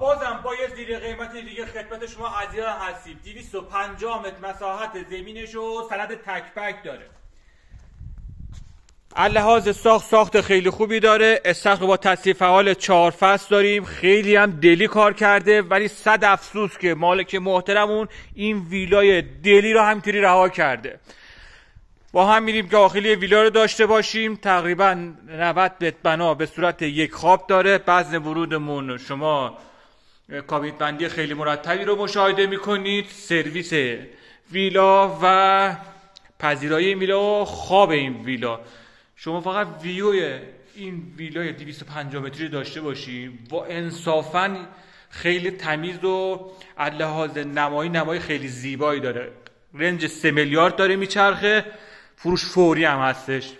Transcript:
بازم با یه زیر قیمتی دیگه خدمت شما عزیزان هستیم. 250 متر مساحت زمینش و سند تک پک داره. لحاظ ساخت خیلی خوبی داره. استخر با تصفیه فعال 4 فصل داریم. خیلی هم دلی کار کرده، ولی صد افسوس که مالک محترمون این ویلای دلی رو همینطوری رها کرده. با هم میریم که داخلی ویلا رو داشته باشیم. تقریبا 90 متر بنا به صورت یک خواب داره. وزن ورودمون شما کابینت بندی خیلی مرتبی رو مشاهده میکنید. سرویس ویلا و پذیرایی این ویلا و خواب این ویلا. شما فقط ویوی این ویلای 250 متری داشته باشید و انصافا خیلی تمیز و از لحاظ نمایی خیلی زیبایی داره. رنج 3 میلیارد داره میچرخه. فروش فوری هم هستش.